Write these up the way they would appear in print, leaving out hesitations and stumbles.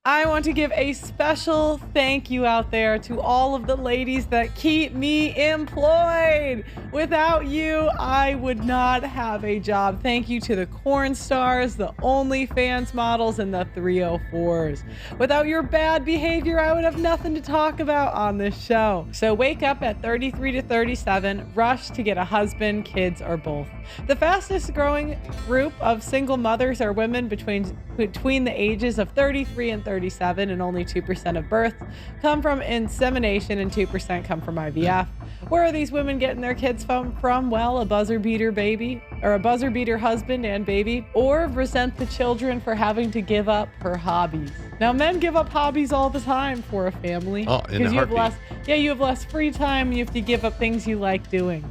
I want to give a special thank you out there to all of the ladies that keep me employed. Without you, I would not have a job. Thank you to the corn stars, the OnlyFans models, and the 304s. Without your bad behavior, I would have nothing to talk about on this show. So wake up at 33 to 37, rush to get a husband, kids, or both. The fastest growing group of single mothers are women between the ages of 33 and 37, and only 2% of births come from insemination and 2% come from IVF. Where are these women getting their kids from? Well, a buzzer beater baby, or a buzzer beater husband and baby, or resent the children for having to give up her hobbies. Now, men give up hobbies all the time for a family. Oh, in a heartbeat. You have less free time. You have to give up things you like doing.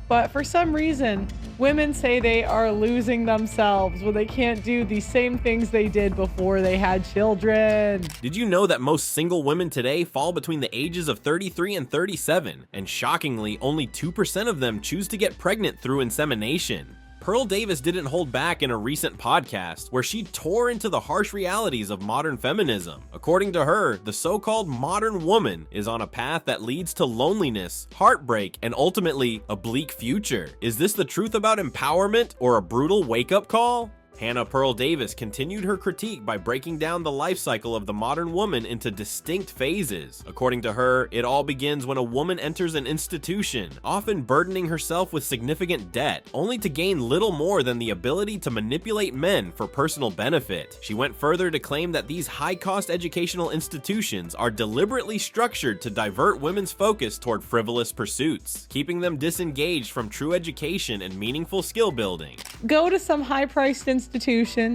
But for some reason, women say they are losing themselves when they can't do the same things they did before they had children. Did you know that most single women today fall between the ages of 33 and 37? And shockingly, only 2% of them choose to get pregnant through insemination. Pearl Davis didn't hold back in a recent podcast where she tore into the harsh realities of modern feminism. According to her, the so-called modern woman is on a path that leads to loneliness, heartbreak, and ultimately a bleak future. Is this the truth about empowerment or a brutal wake-up call? Hannah Pearl Davis continued her critique by breaking down the life cycle of the modern woman into distinct phases. According to her, it all begins when a woman enters an institution, often burdening herself with significant debt, only to gain little more than the ability to manipulate men for personal benefit. She went further to claim that these high-cost educational institutions are deliberately structured to divert women's focus toward frivolous pursuits, keeping them disengaged from true education and meaningful skill building. Go to some high-priced institution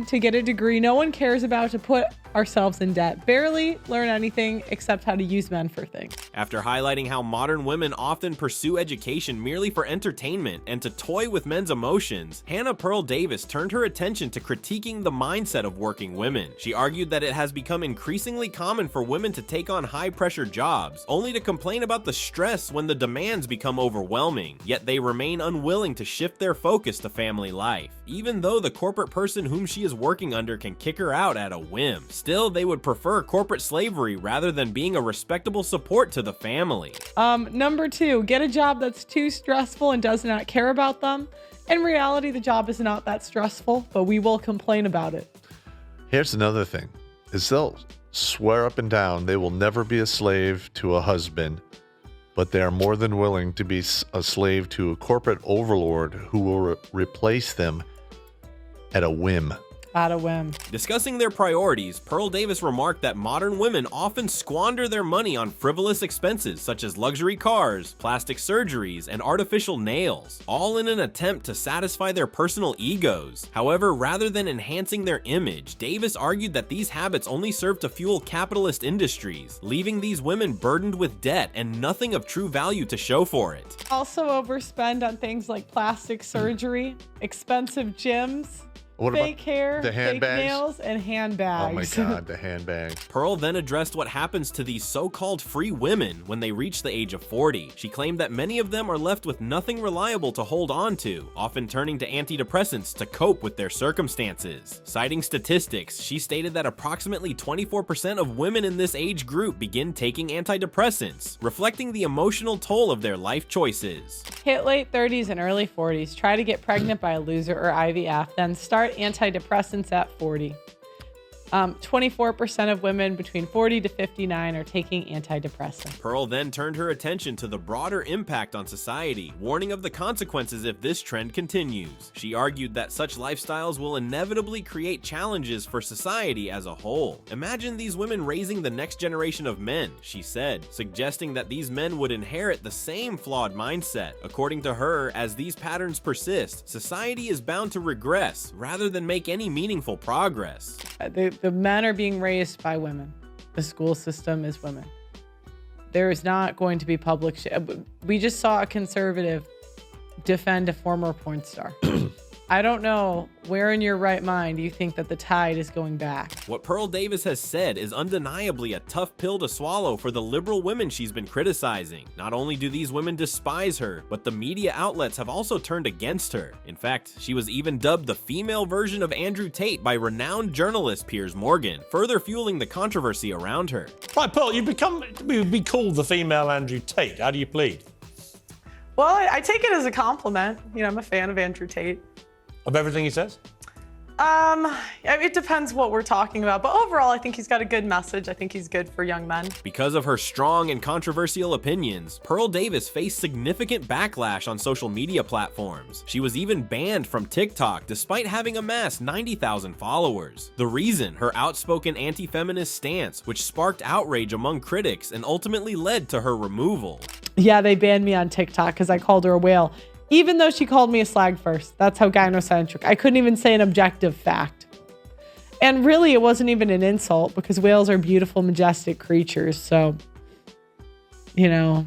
to get a degree no one cares about to put ourselves in debt. Barely learn anything except how to use men for things. After highlighting how modern women often pursue education merely for entertainment and to toy with men's emotions, Hannah Pearl Davis turned her attention to critiquing the mindset of working women. She argued that it has become increasingly common for women to take on high-pressure jobs, only to complain about the stress when the demands become overwhelming, yet they remain unwilling to shift their focus to family life. Even though the corporate person whom she is working under can kick her out at a whim, still they would prefer corporate slavery rather than being a respectable support to the family. Number 2, get a job that's too stressful and does not care about them. In reality, the job is not that stressful, but we will complain about it. Here's another thing, is they'll swear up and down they will never be a slave to a husband, but they are more than willing to be a slave to a corporate overlord who will replace them at a whim. At a whim. Discussing their priorities, Pearl Davis remarked that modern women often squander their money on frivolous expenses such as luxury cars, plastic surgeries, and artificial nails, all in an attempt to satisfy their personal egos. However, rather than enhancing their image, Davis argued that these habits only serve to fuel capitalist industries, leaving these women burdened with debt and nothing of true value to show for it. Also overspend on things like plastic surgery, expensive gyms, What fake about hair, the fake handbags? nails, and handbags. Oh my God, the handbags. Pearl then addressed what happens to these so-called free women when they reach the age of 40. She claimed that many of them are left with nothing reliable to hold on to, often turning to antidepressants to cope with their circumstances. Citing statistics, she stated that approximately 24% of women in this age group begin taking antidepressants, reflecting the emotional toll of their life choices. Hit late 30s and early 40s, try to get pregnant by a loser or IVF, then start antidepressants at 40. 24% of women between 40 to 59 are taking antidepressants. Pearl then turned her attention to the broader impact on society, warning of the consequences if this trend continues. She argued that such lifestyles will inevitably create challenges for society as a whole. Imagine these women raising the next generation of men, she said, suggesting that these men would inherit the same flawed mindset. According to her, as these patterns persist, society is bound to regress rather than make any meaningful progress. The men are being raised by women. The school system is women. There is not going to be public we just saw a conservative defend a former porn star. I don't know where in your right mind you think that the tide is going back. What Pearl Davis has said is undeniably a tough pill to swallow for the liberal women she's been criticizing. Not only do these women despise her, but the media outlets have also turned against her. In fact, she was even dubbed the female version of Andrew Tate by renowned journalist Piers Morgan, further fueling the controversy around her. Right, Pearl, you would be called the female Andrew Tate. How do you plead? Well, I take it as a compliment. You know, I'm a fan of Andrew Tate. Of everything he says? It depends what we're talking about, but overall, I think he's got a good message. I think he's good for young men. Because of her strong and controversial opinions, Pearl Davis faced significant backlash on social media platforms. She was even banned from TikTok despite having amassed 90,000 followers. The reason? Her outspoken anti-feminist stance, which sparked outrage among critics and ultimately led to her removal. Yeah, they banned me on TikTok because I called her a whale. Even though she called me a slag first. That's how gynocentric. I couldn't even say an objective fact. And really, it wasn't even an insult because whales are beautiful, majestic creatures. So, you know,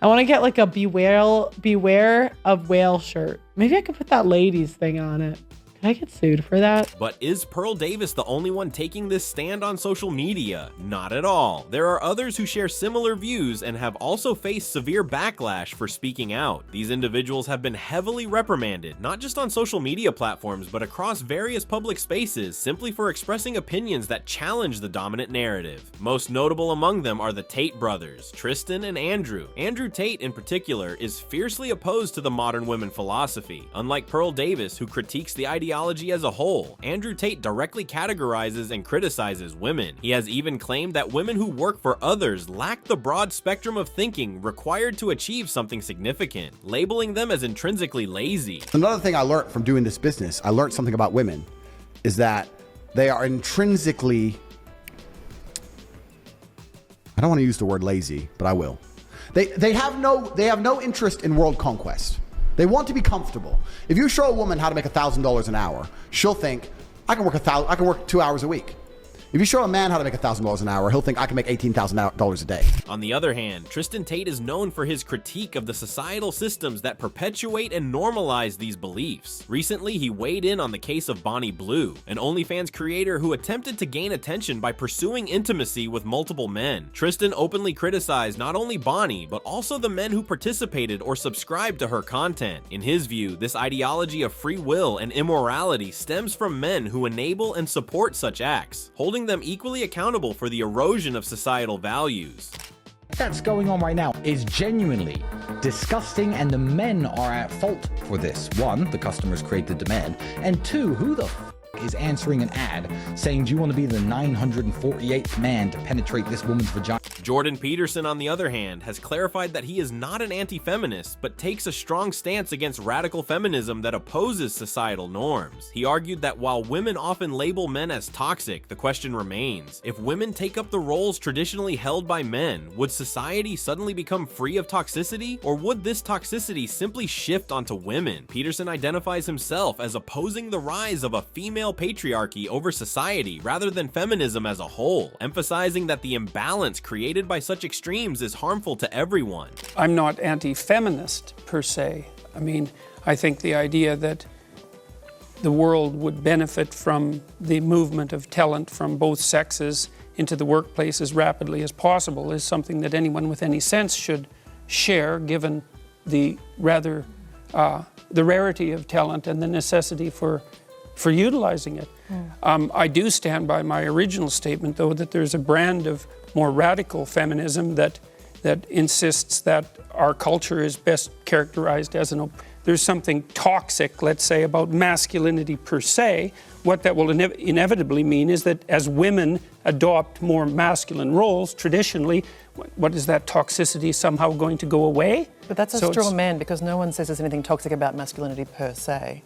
I want to get like a beware of whale shirt. Maybe I could put that ladies thing on it. Can I get sued for that? But is Pearl Davis the only one taking this stand on social media? Not at all. There are others who share similar views and have also faced severe backlash for speaking out. These individuals have been heavily reprimanded, not just on social media platforms, but across various public spaces, simply for expressing opinions that challenge the dominant narrative. Most notable among them are the Tate brothers, Tristan and Andrew. Andrew Tate, in particular, is fiercely opposed to the modern women philosophy. Unlike Pearl Davis, who critiques the ideology as a whole, Andrew Tate directly categorizes and criticizes women. He has even claimed that women who work for others lack the broad spectrum of thinking required to achieve something significant, labeling them as intrinsically lazy. Another thing I learned from doing this business, I learned something about women, is that they are intrinsically, I don't want to use the word lazy, but I will. They have no interest in world conquest. They want to be comfortable. If you show a woman how to make $1,000 an hour, she'll think, I can work 2 hours a week. If you show a man how to make $1,000 an hour, he'll think I can make $18,000 a day. On the other hand, Tristan Tate is known for his critique of the societal systems that perpetuate and normalize these beliefs. Recently, he weighed in on the case of Bonnie Blue, an OnlyFans creator who attempted to gain attention by pursuing intimacy with multiple men. Tristan openly criticized not only Bonnie, but also the men who participated or subscribed to her content. In his view, this ideology of free will and immorality stems from men who enable and support such acts, holding them equally accountable for the erosion of societal values. That's going on right now is genuinely disgusting, and the men are at fault for this. One, the customers create the demand, and two, who the is answering an ad saying, do you want to be the 948th man to penetrate this woman's vagina? Jordan Peterson, on the other hand, has clarified that he is not an anti-feminist, but takes a strong stance against radical feminism that opposes societal norms. He argued that while women often label men as toxic, the question remains, if women take up the roles traditionally held by men, would society suddenly become free of toxicity, or would this toxicity simply shift onto women? Peterson identifies himself as opposing the rise of a female patriarchy over society rather than feminism as a whole, emphasizing that the imbalance created by such extremes is harmful to everyone. I'm not anti-feminist per se. I mean, I think the idea that the world would benefit from the movement of talent from both sexes into the workplace as rapidly as possible is something that anyone with any sense should share, given the the rarity of talent and the necessity for utilizing it. I do stand by my original statement, though, that there's a brand of more radical feminism that insists that our culture is best characterized as there's something toxic, let's say, about masculinity per se. What that will inevitably mean is that as women adopt more masculine roles, traditionally, what is that toxicity somehow going to go away? But that's a straw man, because no one says there's anything toxic about masculinity per se.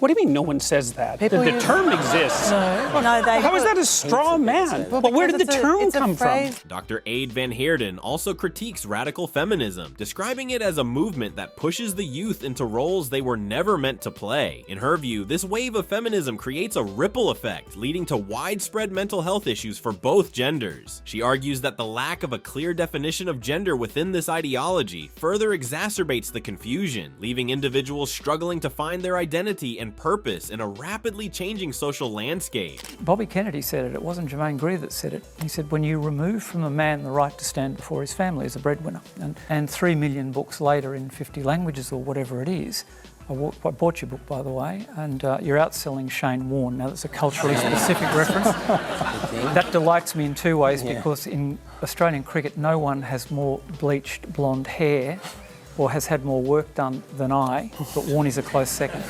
What do you mean no one says that? The term exists. No, they How is that a straw man? But where did the term come from? Dr. Ade Van Heerden also critiques radical feminism, describing it as a movement that pushes the youth into roles they were never meant to play. In her view, this wave of feminism creates a ripple effect, leading to widespread mental health issues for both genders. She argues that the lack of a clear definition of gender within this ideology further exacerbates the confusion, leaving individuals struggling to find their identity and purpose in a rapidly changing social landscape. Bobby Kennedy said it. It wasn't Germaine Greer that said it. He said, when you remove from a man the right to stand before his family as a breadwinner, and 3 million books later in 50 languages or whatever it is, I bought your book, by the way, and you're outselling Shane Warne. Now, that's a culturally specific reference. That delights me in two ways, because in Australian cricket, no one has more bleached blonde hair or has had more work done than I, but Warne is a close second.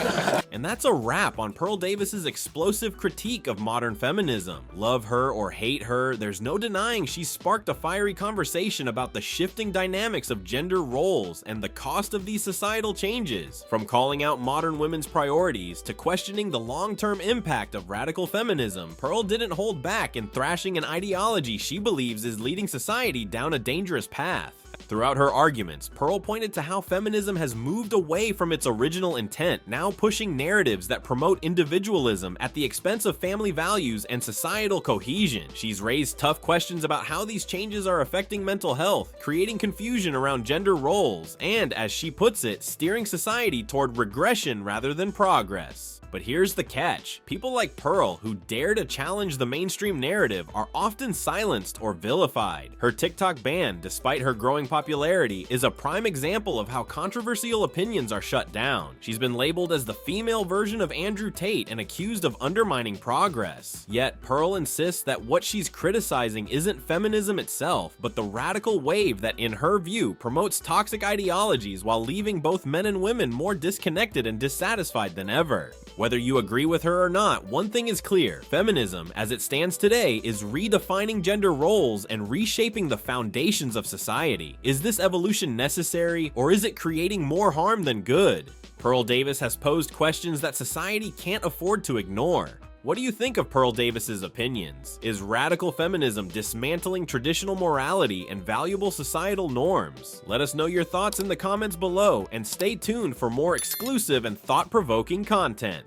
And that's a wrap on Pearl Davis's explosive critique of modern feminism. Love her or hate her, there's no denying she's sparked a fiery conversation about the shifting dynamics of gender roles and the cost of these societal changes. From calling out modern women's priorities to questioning the long-term impact of radical feminism, Pearl didn't hold back in thrashing an ideology she believes is leading society down a dangerous path. Throughout her arguments, Pearl pointed to how feminism has moved away from its original intent, now pushing narratives that promote individualism at the expense of family values and societal cohesion. She's raised tough questions about how these changes are affecting mental health, creating confusion around gender roles, and, as she puts it, steering society toward regression rather than progress. But here's the catch. People like Pearl, who dare to challenge the mainstream narrative, are often silenced or vilified. Her TikTok ban, despite her growing popularity, is a prime example of how controversial opinions are shut down. She's been labeled as the female version of Andrew Tate and accused of undermining progress. Yet, Pearl insists that what she's criticizing isn't feminism itself, but the radical wave that, in her view, promotes toxic ideologies while leaving both men and women more disconnected and dissatisfied than ever. Whether you agree with her or not, one thing is clear: feminism, as it stands today, is redefining gender roles and reshaping the foundations of society. Is this evolution necessary, or is it creating more harm than good? Pearl Davis has posed questions that society can't afford to ignore. What do you think of Pearl Davis's opinions? Is radical feminism dismantling traditional morality and valuable societal norms? Let us know your thoughts in the comments below, and stay tuned for more exclusive and thought-provoking content.